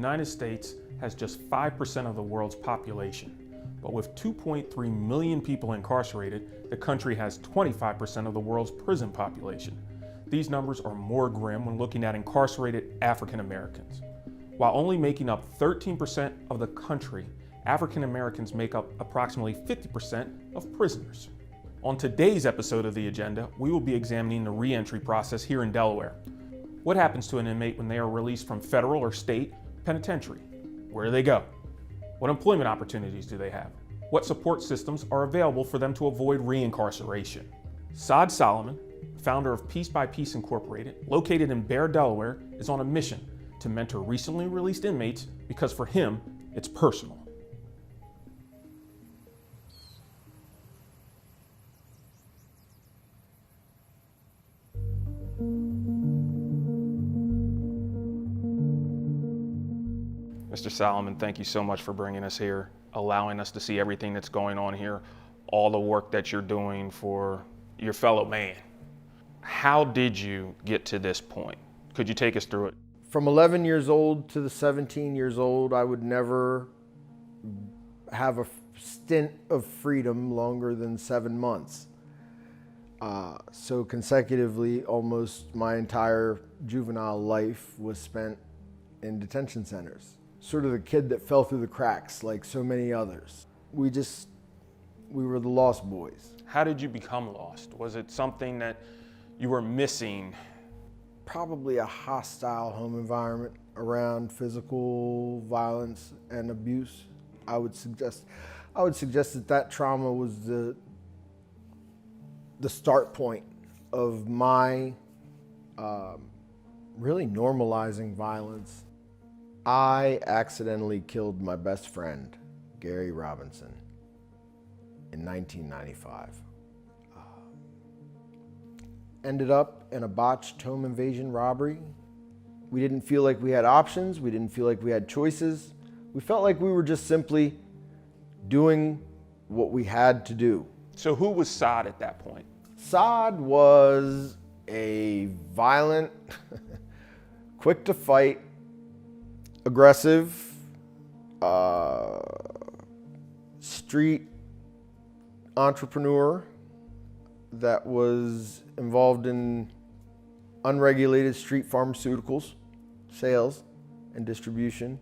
United States has just 5% of the world's population, but with 2.3 million people incarcerated, the country has 25% of the world's prison population. These numbers are more grim when looking at incarcerated African Americans. While only making up 13% of the country, African Americans make up approximately 50% of prisoners. On today's episode of The Agenda, we will be examining the reentry process here in Delaware. What happens to an inmate when they are released from federal or state penitentiary? Where do they go? What employment opportunities do they have? What support systems are available for them to avoid reincarceration? Saad Soliman, founder of Piece by Piece Incorporated, located in Bear, Delaware, is on a mission to mentor recently released inmates because for him, it's personal. Mr. Soliman, thank you so much for bringing us here, allowing us to see everything that's going on here, all the work that you're doing for your fellow man. How did you get to this point? Could you take us through it? From 11 years old to the 17 years old, I would never have a stint of freedom longer than 7 months. So consecutively, almost my entire juvenile life was spent in detention centers. Sort of the kid that fell through the cracks like so many others. We were the lost boys. How did you become lost? Was it something that you were missing? Probably a hostile home environment around physical violence and abuse. I would suggest that trauma was the start point of my really normalizing violence. I accidentally killed my best friend, Gary Robinson, in 1995. Ended up in a botched home invasion robbery. We didn't feel like we had options. We didn't feel like we had choices. We felt like we were just simply doing what we had to do. So who was Saad at that point? Saad was a violent, quick to fight, aggressive, street entrepreneur that was involved in unregulated street pharmaceuticals, sales and distribution.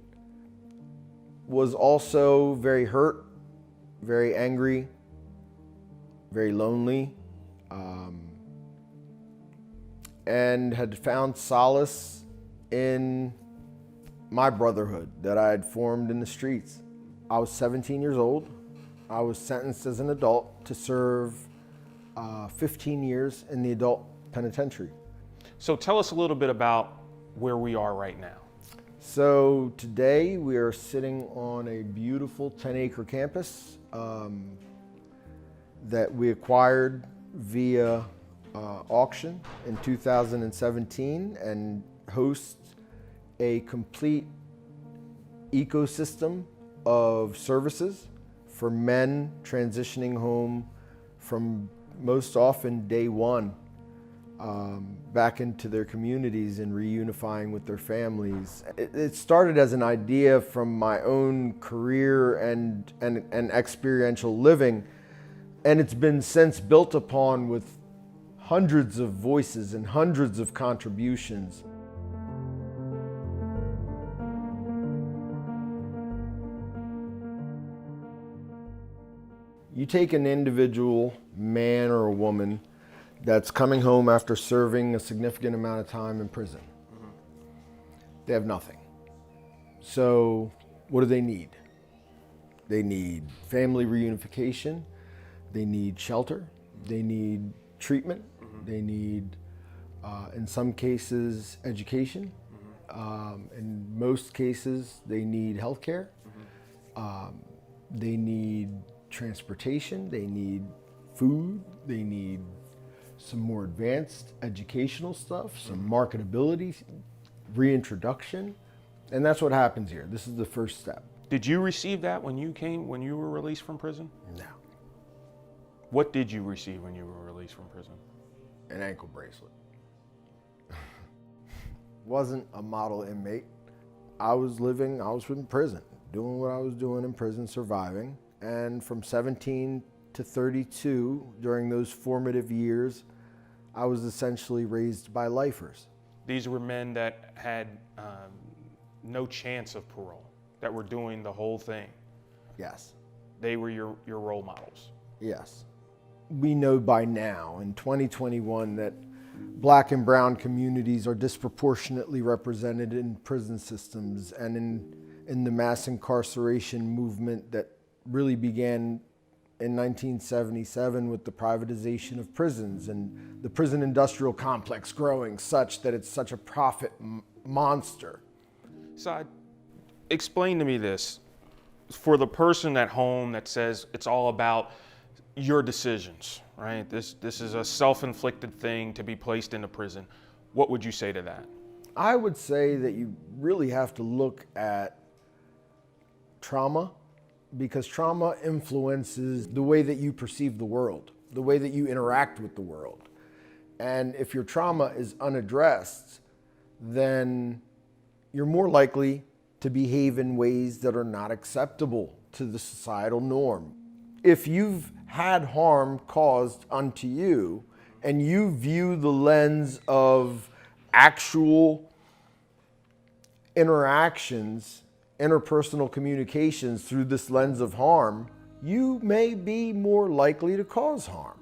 Was also very hurt, very angry, very lonely, and had found solace in my brotherhood that I had formed in the streets. I was 17 years old. I was sentenced as an adult to serve 15 years in the adult penitentiary. So tell us a little bit about where we are right now. So today we are sitting on a beautiful 10-acre campus that we acquired via auction in 2017 and hosts a complete ecosystem of services for men transitioning home from most often day one back into their communities and reunifying with their families. It started as an idea from my own career and experiential living, and it's been since built upon with hundreds of voices and hundreds of contributions. You take an individual man or a woman that's coming home after serving a significant amount of time in prison. They have nothing. So what do they need? They need family reunification. They need shelter. They need treatment. They need, in some cases, education. In most cases, they need healthcare. They need transportation, they need food, they need some more advanced educational stuff, some marketability, reintroduction, and that's what happens here. This is the first step. Did you receive that when you were released from prison? No. What did you receive when you were released from prison? An ankle bracelet. Wasn't a model inmate. I was in prison, doing what I was doing in prison, surviving. And from 17 to 32, during those formative years, I was essentially raised by lifers. These were men that had no chance of parole, that were doing the whole thing. Yes. They were your role models. Yes. We know by now, in 2021, that Black and brown communities are disproportionately represented in prison systems and in the mass incarceration movement that really began in 1977 with the privatization of prisons and the prison industrial complex growing such that it's such a profit monster. Saad, explain to me this. For the person at home that says it's all about your decisions, right? This is a self-inflicted thing to be placed into prison. What would you say to that? I would say that you really have to look at trauma, because trauma influences the way that you perceive the world, the way that you interact with the world. And if your trauma is unaddressed, then you're more likely to behave in ways that are not acceptable to the societal norm. If you've had harm caused unto you and you view the lens of actual interactions, interpersonal communications through this lens of harm, you may be more likely to cause harm.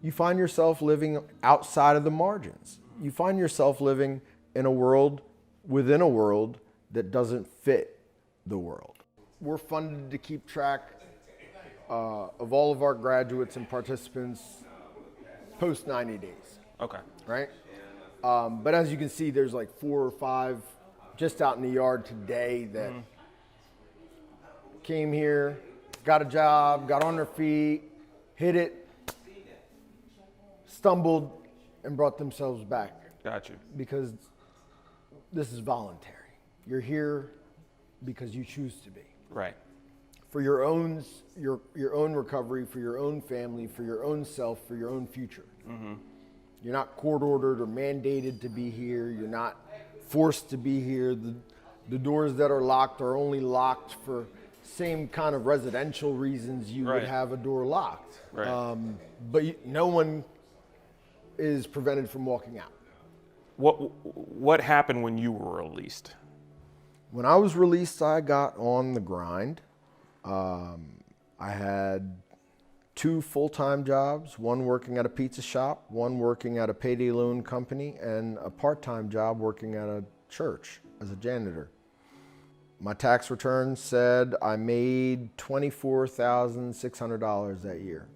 You find yourself living outside of the margins. You find yourself living in a world within a world that doesn't fit the world. We're funded to keep track of all of our graduates and participants post 90 days. Okay. Right? But as you can see, there's like 4 or 5 just out in the yard today that came here, got a job, got on their feet, hit it, stumbled, and brought themselves back. Got you. Because this is voluntary. You're here because you choose to be. Right. For your own recovery, for your own family, for your own self, for your own future. Mm-hmm. You're not court ordered or mandated to be here. You're not forced to be here. The doors that are locked are only locked for same kind of residential reasons you would have a door locked. Right. But no one is prevented from walking out. What happened when you were released? When I was released, I got on the grind. I had 2 full-time jobs, one working at a pizza shop, one working at a payday loan company, and a part-time job working at a church as a janitor. My tax return said I made $24,600 that year,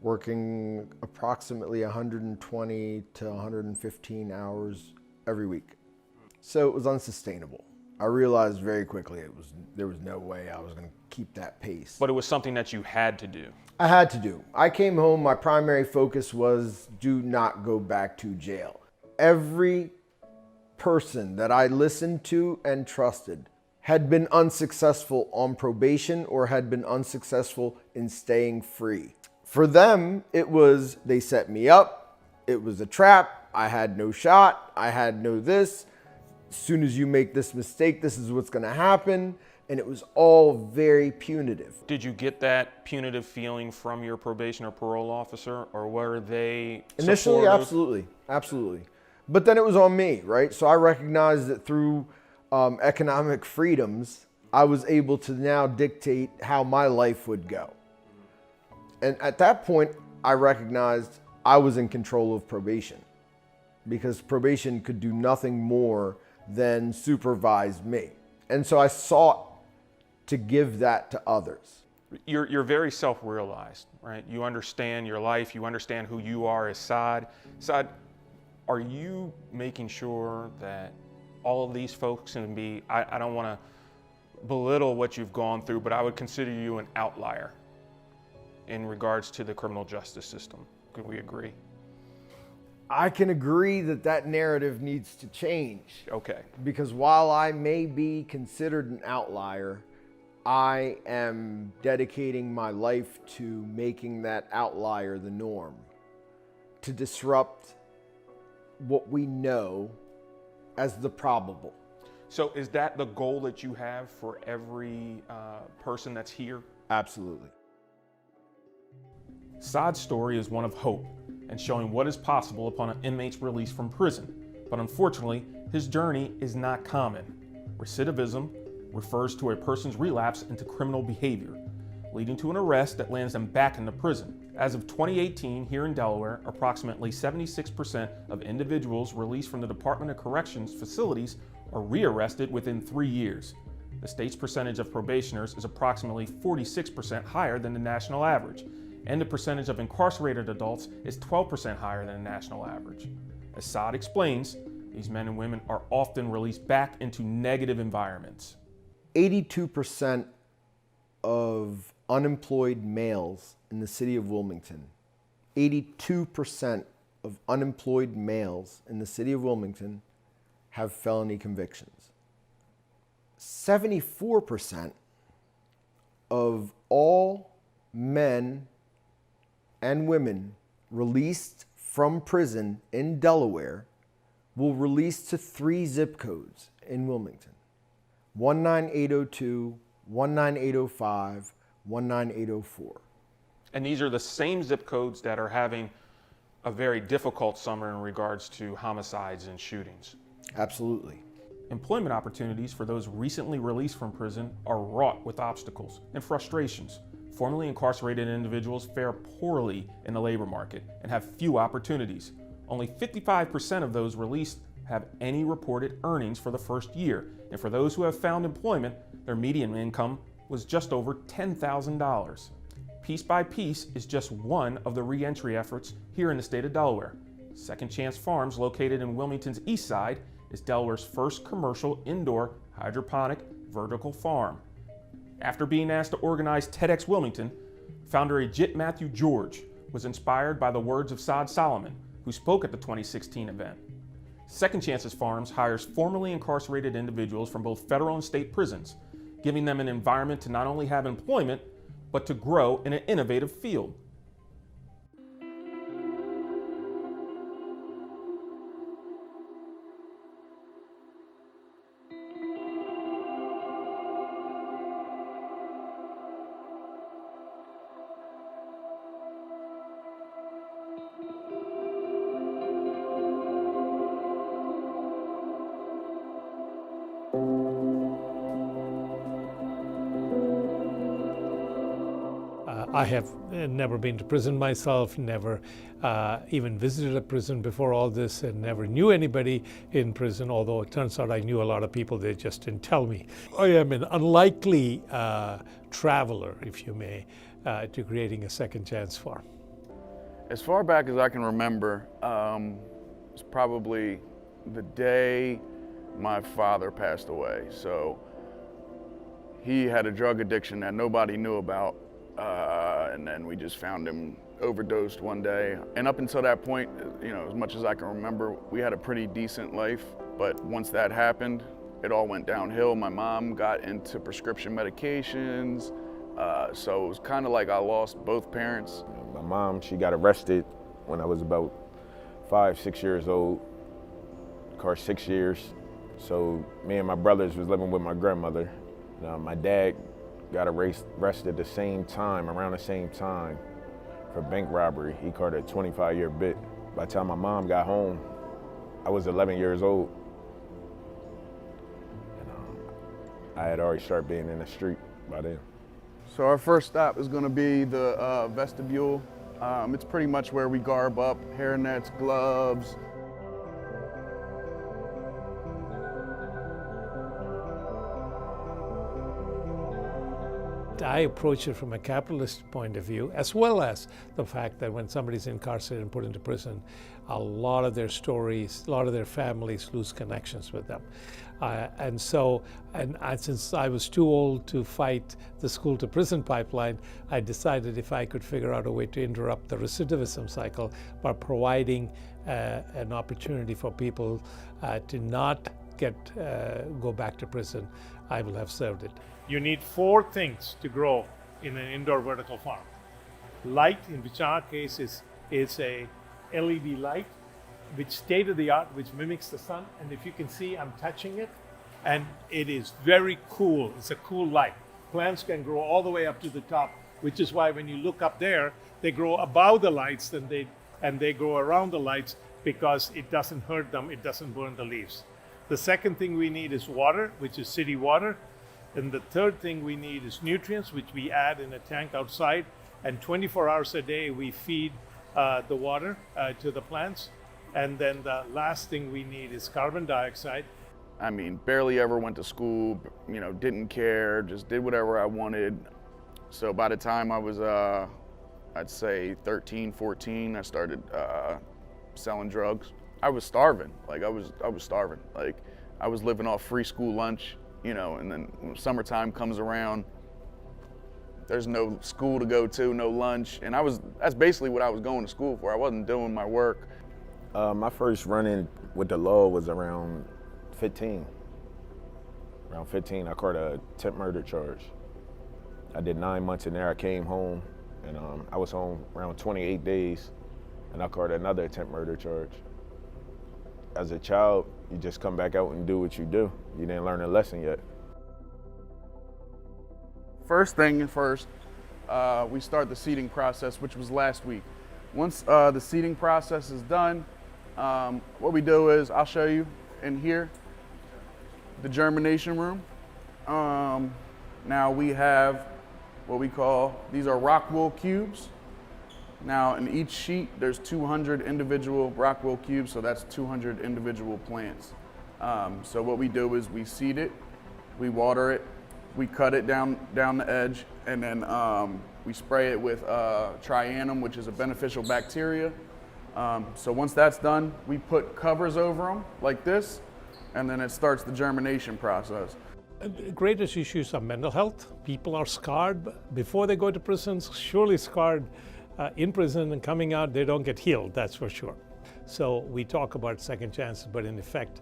working approximately 120 to 115 hours every week. So it was unsustainable. I realized very quickly there was no way I was going to keep that pace. But it was something that you had to do. I had to do. I came home, my primary focus was do not go back to jail. Every person that I listened to and trusted had been unsuccessful on probation or had been unsuccessful in staying free. For them, it was they set me up, it was a trap, I had no shot, I had no this. As soon as you make this mistake, this is what's going to happen. And it was all very punitive. Did you get that punitive feeling from your probation or parole officer, or were they initially supportive? Absolutely. But then it was on me, right? So I recognized that through economic freedoms, I was able to now dictate how my life would go. And at that point, I recognized I was in control of probation, because probation could do nothing more than supervise me. And so I sought to give that to others. You're very self-realized, right? You understand your life, you understand who you are as Saad. Saad, are you making sure that all of these folks can be, I don't want to belittle what you've gone through, but I would consider you an outlier in regards to the criminal justice system. Could we agree? I can agree that that narrative needs to change. Okay. Because while I may be considered an outlier, I am dedicating my life to making that outlier the norm, to disrupt what we know as the probable. So is that the goal that you have for every person that's here? Absolutely. Saad's story is one of hope and showing what is possible upon an inmate's release from prison. But unfortunately, his journey is not common. Recidivism refers to a person's relapse into criminal behavior, leading to an arrest that lands them back into prison. As of 2018, here in Delaware, approximately 76% of individuals released from the Department of Corrections facilities are rearrested within 3 years. The state's percentage of probationers is approximately 46% higher than the national average, and the percentage of incarcerated adults is 12% higher than the national average. As Saad explains, these men and women are often released back into negative environments. 82% of unemployed males in the city of Wilmington, 82% of unemployed males in the city of Wilmington have felony convictions. 74% of all men and women released from prison in Delaware will release to 3 zip codes in Wilmington: 19802, 19805, 19804. And these are the same zip codes that are having a very difficult summer in regards to homicides and shootings. Absolutely. Employment opportunities for those recently released from prison are wrought with obstacles and frustrations. Formerly incarcerated individuals fare poorly in the labor market and have few opportunities. Only 55% of those released have any reported earnings for the first year, and for those who have found employment, their median income was just over $10,000. Piece by Piece is just one of the reentry efforts here in the state of Delaware. Second Chance Farms, located in Wilmington's east side, is Delaware's first commercial indoor hydroponic vertical farm. After being asked to organize TEDx Wilmington, founder Ajit Matthew George was inspired by the words of Saad Soliman, who spoke at the 2016 event. Second Chances Farms hires formerly incarcerated individuals from both federal and state prisons, giving them an environment to not only have employment, but to grow in an innovative field. I have never been to prison myself, never even visited a prison before all this, and never knew anybody in prison, although it turns out I knew a lot of people, they just didn't tell me. I am an unlikely traveler, if you may, to creating a second chance farm. As far back as I can remember, it's probably the day my father passed away. So he had a drug addiction that nobody knew about. And then we just found him overdosed one day. And up until that point, you know, as much as I can remember, we had a pretty decent life. But once that happened, it all went downhill. My mom got into prescription medications. So it was kind of like I lost both parents. My mom, she got arrested when I was about 5, 6 years old. Of course, 6 years. So me and my brothers was living with my grandmother. My dad got arrested the same time, around the same time, for bank robbery. He caught a 25-year bit. By the time my mom got home, I was 11 years old. And I had already started being in the street by then. So our first stop is going to be the vestibule. It's pretty much where we garb up, hairnets, gloves. I approach it from a capitalist point of view, as well as the fact that when somebody's incarcerated and put into prison, a lot of their stories, a lot of their families lose connections with them. Since I was too old to fight the school to prison pipeline, I decided if I could figure out a way to interrupt the recidivism cycle by providing an opportunity for people to not go back to prison, I will have served it. You need 4 things to grow in an indoor vertical farm. Light, in which in our case is a LED light, which state of the art, which mimics the sun. And if you can see, I'm touching it. and it is very cool. It's a cool light. Plants can grow all the way up to the top, which is why when you look up there, they grow above the lights and they grow around the lights because it doesn't hurt them, it doesn't burn the leaves. The second thing we need is water, which is city water. And the third thing we need is nutrients, which we add in a tank outside. And 24 hours a day, we feed the water to the plants. And then the last thing we need is carbon dioxide. I mean, barely ever went to school, didn't care, just did whatever I wanted. So by the time I was, I'd say 13, 14, I started selling drugs. I was starving, I was starving. I was living off free school lunch, and then when summertime comes around, there's no school to go to, no lunch. And that's basically what I was going to school for. I wasn't doing my work. My first run-in with the law was around 15. Around 15, I caught a attempt murder charge. I did 9 months in there. I came home, and I was home around 28 days, and I caught another attempt murder charge. As a child, you just come back out and do what you do. You didn't learn a lesson yet. First thing first, we start the seeding process, which was last week. Once the seeding process is done, what we do is, I'll show you in here, the germination room. Now we have what we call, these are rock wool cubes. Now in each sheet, there's 200 individual rock wool cubes, so that's 200 individual plants. So what we do is we seed it, we water it, we cut it down the edge, and then we spray it with trianum, which is a beneficial bacteria. So once that's done, we put covers over them like this, and then it starts the germination process. The greatest issues are mental health. People are scarred before they go to prisons, surely scarred in prison, and coming out, they don't get healed, that's for sure. So we talk about second chances, but in effect,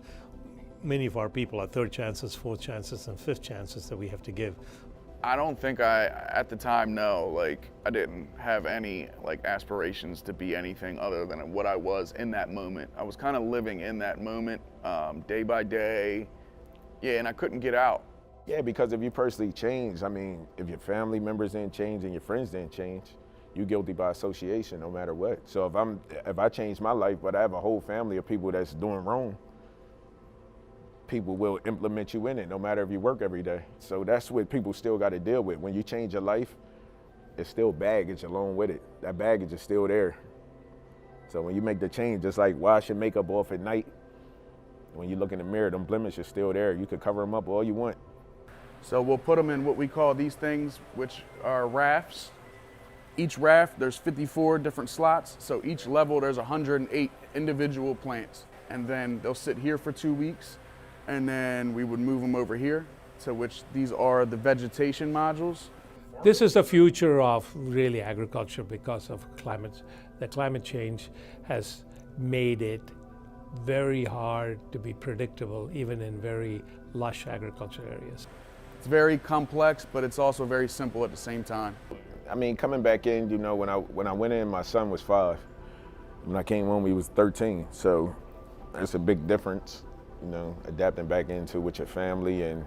many of our people are third chances, fourth chances, and fifth chances that we have to give. I don't think at the time, no, I didn't have any aspirations to be anything other than what I was in that moment. I was kind of living in that moment, day by day. Yeah, and I couldn't get out. Yeah, because if you personally change, if your family members didn't change and your friends didn't change, you're guilty by association no matter what. So if I change my life, but I have a whole family of people that's doing wrong, people will implement you in it, no matter if you work every day. So that's what people still got to deal with. When you change your life, it's still baggage along with it. That baggage is still there. So when you make the change, just like wash your makeup off at night, when you look in the mirror, them blemishes are still there. You could cover them up all you want. So we'll put them in what we call these things, which are rafts. Each raft, there's 54 different slots. So each level, there's 108 individual plants. And then they'll sit here for 2 weeks. And then we would move them over here, to which these are the vegetation modules. This is the future of really agriculture because of climate. The climate change has made it very hard to be predictable, even in very lush agriculture areas. It's very complex, but it's also very simple at the same time. Coming back in, when I went in, my son was 5. When I came home, he was 13. So it's a big difference. Adapting back into with your family and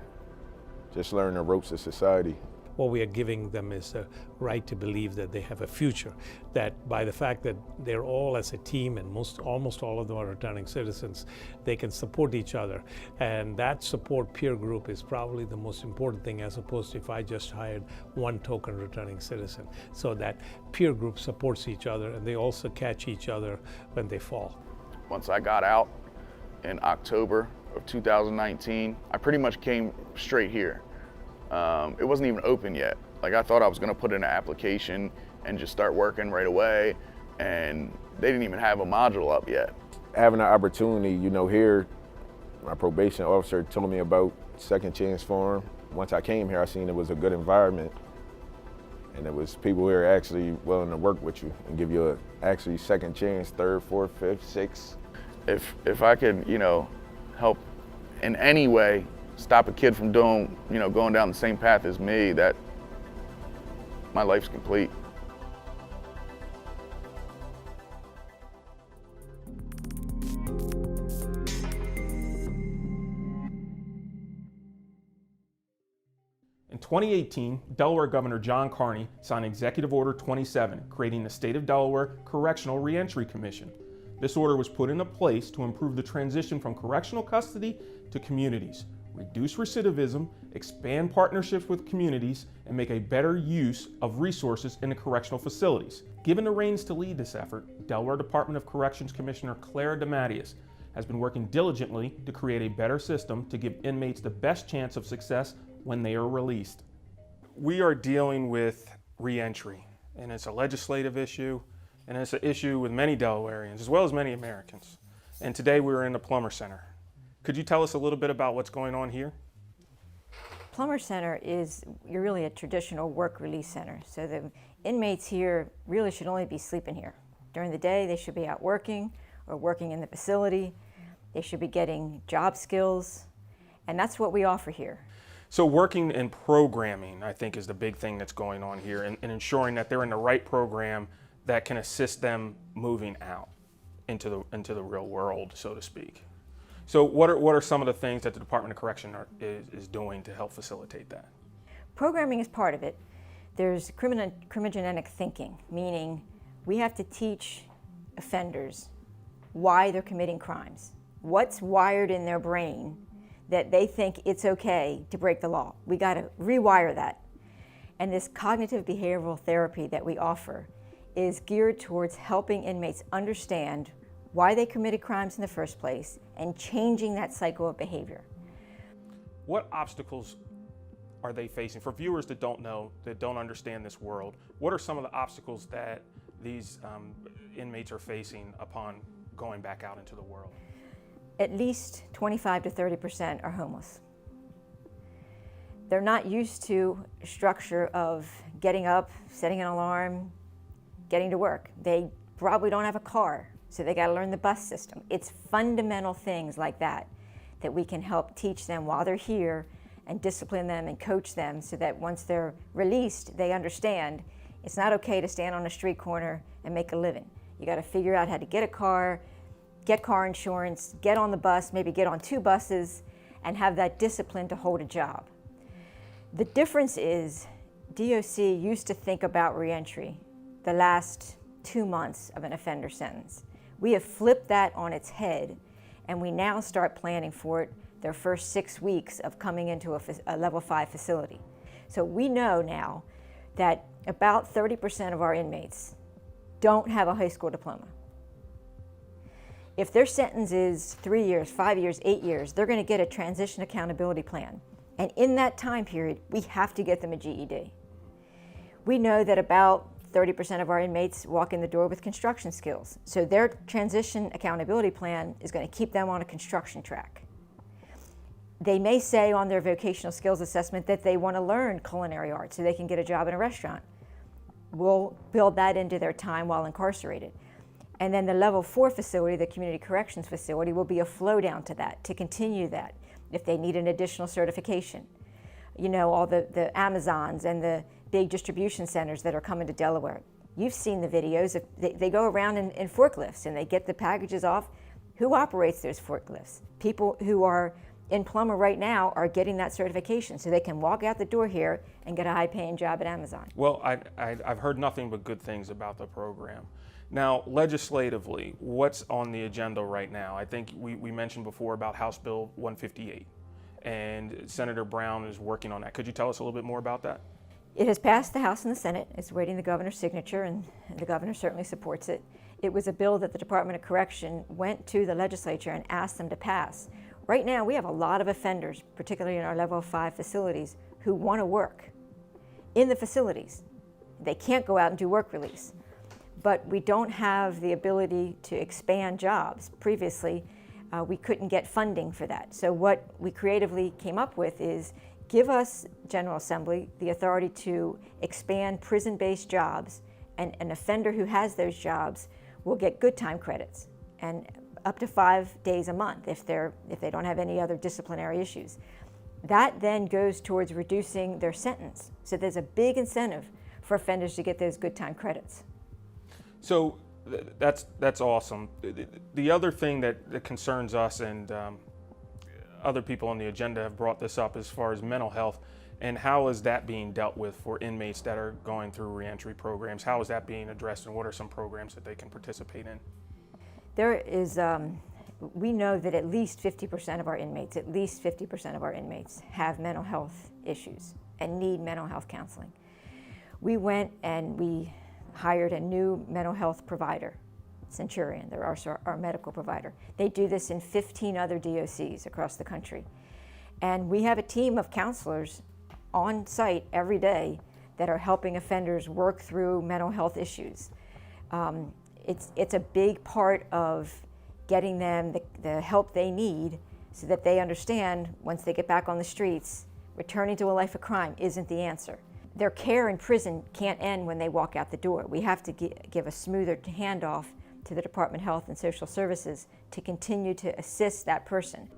just learning the ropes of society. What we are giving them is the right to believe that they have a future, that by the fact that they're all as a team and almost all of them are returning citizens, they can support each other. And that support peer group is probably the most important thing, as opposed to if I just hired one token returning citizen. So that peer group supports each other and they also catch each other when they fall. Once I got out in October of 2019, I pretty much came straight here. It wasn't even open yet. I thought I was gonna put in an application and just start working right away, and they didn't even have a module up yet. Having an opportunity, here, my probation officer told me about Second Chance Farm. Once I came here, I seen it was a good environment, and it was people here actually willing to work with you and give you actually second chance, third, fourth, fifth, sixth. If I could, help in any way, stop a kid from doing, going down the same path as me, that my life's complete. 2018, Delaware Governor John Carney signed Executive Order 27, creating the State of Delaware Correctional Reentry Commission. This order was put into place to improve the transition from correctional custody to communities, reduce recidivism, expand partnerships with communities, and make a better use of resources in the correctional facilities. Given the reins to lead this effort, Delaware Department of Corrections Commissioner Clara DeMatteis has been working diligently to create a better system to give inmates the best chance of success when they are released. We are dealing with reentry, and it's a legislative issue, and it's an issue with many Delawareans as well as many Americans. And today we were in the Plummer Center. Could you tell us a little bit about what's going on here? Plummer Center is really a traditional work release center. So the inmates here really should only be sleeping here. During the day, they should be out working or working in the facility. They should be getting job skills, and that's what we offer here. So working and programming, I think, is the big thing that's going on here, and ensuring that they're in the right program that can assist them moving out into the real world, so to speak. So what are some of the things that the Department of Correction is doing to help facilitate that? Programming is part of it. There's criminogenic thinking, meaning we have to teach offenders why they're committing crimes. What's wired in their brain that they think it's okay to break the law. We got to rewire that. And this cognitive behavioral therapy that we offer is geared towards helping inmates understand why they committed crimes in the first place and changing that cycle of behavior. What obstacles are they facing? For viewers that don't know, that don't understand this world, what are some of the obstacles that these inmates are facing upon going back out into the world? At least 25 to 30% are homeless. They're not used to a structure of getting up, setting an alarm, getting to work. They probably don't have a car, so they got to learn the bus system. It's fundamental things like that that we can help teach them while they're here and discipline them and coach them so that once they're released, they understand it's not okay to stand on a street corner and make a living. You got to figure out how to get a car, get car insurance, get on the bus, maybe get on 2 buses, and have that discipline to hold a job. The difference is DOC used to think about reentry the last 2 months of an offender sentence. We have flipped that on its head, and we now start planning for it their first 6 weeks of coming into a level 5 facility. So we know now that about 30% of our inmates don't have a high school diploma. If their sentence is 3 years, 5 years, 8 years, they're going to get a transition accountability plan. And in that time period, we have to get them a GED. We know that about 30% of our inmates walk in the door with construction skills. So their transition accountability plan is going to keep them on a construction track. They may say on their vocational skills assessment that they want to learn culinary arts so they can get a job in a restaurant. We'll build that into their time while incarcerated. And then the level 4 facility, the community corrections facility, will be a flow down to that, to continue that if they need an additional certification. You know, all the Amazons and the big distribution centers that are coming to Delaware. You've seen the videos. They go around in forklifts and they get the packages off. Who operates those forklifts? People who are in Plummer right now are getting that certification so they can walk out the door here and get a high-paying job at Amazon. Well, I've heard nothing but good things about the program. Now, legislatively, what's on the agenda right now? I think we mentioned before about House Bill 158, and Senator Brown is working on that. Could you tell us a little bit more about that? It has passed the House and the Senate. It's waiting the governor's signature, and the governor certainly supports it. It was a bill that the Department of Correction went to the legislature and asked them to pass. Right now, we have a lot of offenders, particularly in our level 5 facilities, who want to work in the facilities. They can't go out and do work release. But we don't have the ability to expand jobs. Previously, we couldn't get funding for that. So what we creatively came up with is give us, General Assembly, the authority to expand prison-based jobs, and an offender who has those jobs will get good time credits, and up to 5 days a month if they don't have any other disciplinary issues. That then goes towards reducing their sentence. So there's a big incentive for offenders to get those good time credits. So that's awesome. The other thing that concerns us, and other people on the agenda have brought this up as far as mental health, And how is that being dealt with for inmates that are going through reentry programs? How is that being addressed, and what are some programs that they can participate in? There is, we know that at least 50% of our inmates, have mental health issues and need mental health counseling. We went and we hired a new mental health provider, Centurion. They're our medical provider. They do this in 15 other DOCs across the country. And we have a team of counselors on site every day that are helping offenders work through mental health issues. It's a big part of getting them the help they need so that they understand once they get back on the streets, returning to a life of crime isn't the answer. Their care in prison can't end when they walk out the door. We have to give a smoother handoff to the Department of Health and Social Services to continue to assist that person.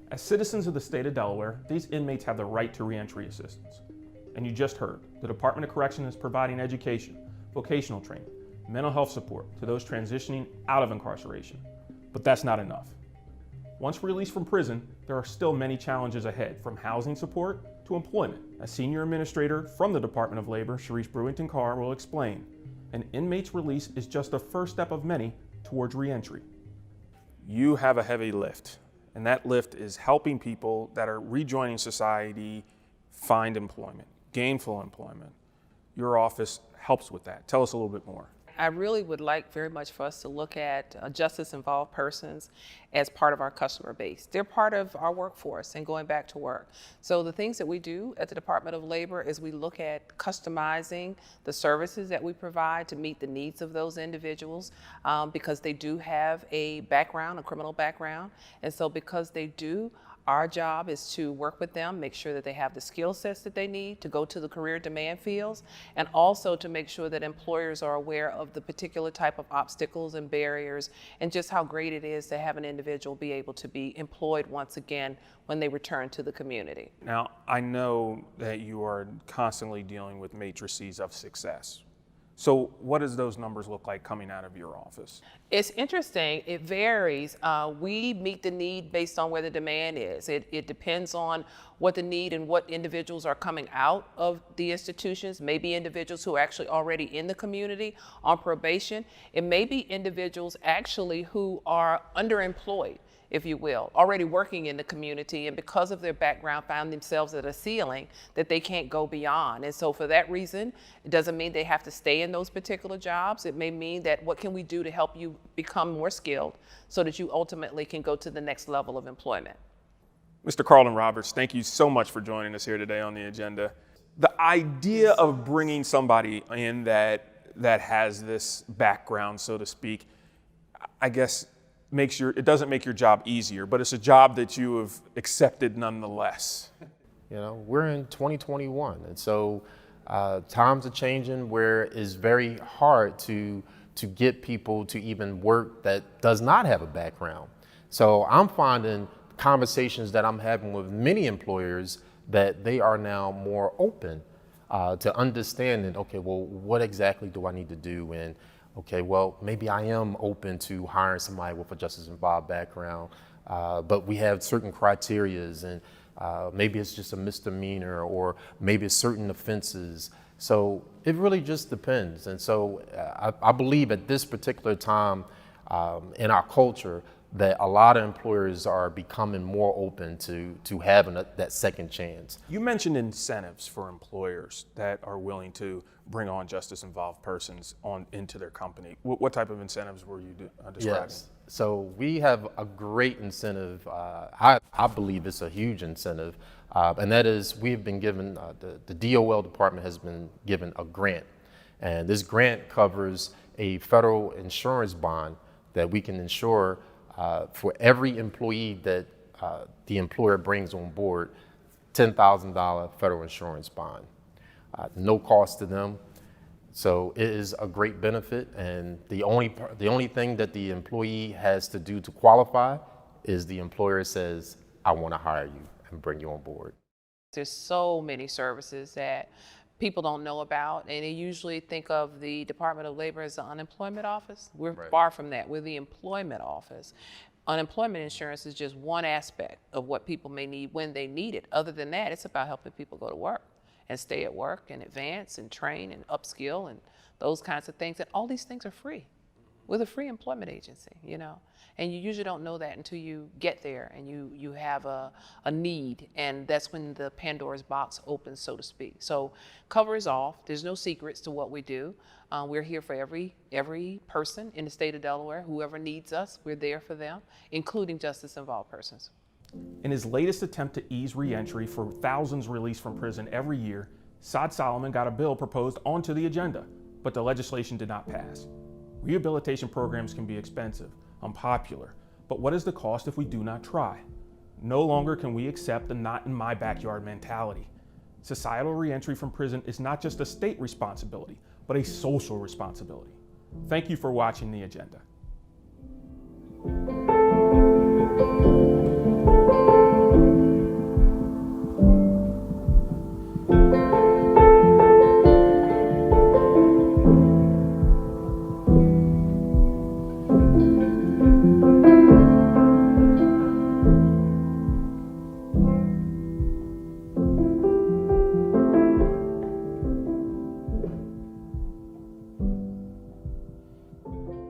As citizens of the state of Delaware, these inmates have the right to reentry assistance. And you just heard, the Department of Corrections is providing education, vocational training, mental health support to those transitioning out of incarceration. But that's not enough. Once released from prison, there are still many challenges ahead, from housing support to employment. A senior administrator from the Department of Labor, Sharice Brewington-Carr, will explain. An inmate's release is just the first step of many towards reentry. You have a heavy lift, and that lift is helping people that are rejoining society find employment, gainful employment. Your office helps with that. Tell us a little bit more. I really would like very much for us to look at justice-involved persons as part of our customer base. They're part of our workforce and going back to work. So the things that we do at the Department of Labor is we look at customizing the services that we provide to meet the needs of those individuals because they do have a background, a criminal background. And so because they do, our job is to work with them, make sure that they have the skill sets that they need to go to the career demand fields, and also to make sure that employers are aware of the particular type of obstacles and barriers and just how great it is to have an individual be able to be employed once again when they return to the community. Now, I know that you are constantly dealing with matrices of success. So what does those numbers look like coming out of your office? It's interesting. It varies. We meet the need based on where the demand is. It depends on what the need and what individuals are coming out of the institutions. Maybe individuals who are actually already in the community on probation. It may be individuals actually who are underemployed, if you will, already working in the community, and because of their background found themselves at a ceiling that they can't go beyond. And so for that reason, it doesn't mean they have to stay in those particular jobs. It may mean that what can we do to help you become more skilled so that you ultimately can go to the next level of employment. Mr. Carlton Roberts, thank you so much for joining us here today on the agenda. The idea of bringing somebody in that has this background, so to speak, I guess it doesn't make your job easier, but it's a job that you have accepted nonetheless. You know, we're in 2021, and so times are changing where it's very hard to get people to even work that does not have a background. So I'm finding conversations that I'm having with many employers that they are now more open to understanding, okay, well, what exactly do I need to do? And okay, well, maybe I am open to hiring somebody with a justice-involved background, but we have certain criterias, and maybe it's just a misdemeanor, or maybe it's certain offenses. So it really just depends. And so I believe at this particular time in our culture that a lot of employers are becoming more open to having that second chance. You mentioned incentives for employers that are willing to bring on justice-involved persons into their company. What type of incentives were you describing? Yes. So we have a great incentive. I believe it's a huge incentive, and that is we've been given, the DOL department has been given a grant. And this grant covers a federal insurance bond that we can insure for every employee that the employer brings on board, $10,000 federal insurance bond. No cost to them. So it is a great benefit, and the only thing that the employee has to do to qualify is the employer says, I want to hire you and bring you on board. There's so many services that people don't know about, and they usually think of the Department of Labor as the unemployment office. We're far from that. We're the employment office. Unemployment insurance is just one aspect of what people may need when they need it. Other than that, it's about helping people go to work and stay at work and advance and train and upskill and those kinds of things. And all these things are free. We're the free employment agency, you know. And you usually don't know that until you get there and you have a need. And that's when the Pandora's box opens, so to speak. So cover is off. There's no secrets to what we do. We're here for every person in the state of Delaware. Whoever needs us, we're there for them, including justice-involved persons. In his latest attempt to ease reentry for thousands released from prison every year, Saad Soliman got a bill proposed onto the agenda, but the legislation did not pass. Rehabilitation programs can be expensive, unpopular, but what is the cost if we do not try? No longer can we accept the not in my backyard mentality. Societal reentry from prison is not just a state responsibility, but a social responsibility. Thank you for watching The Agenda.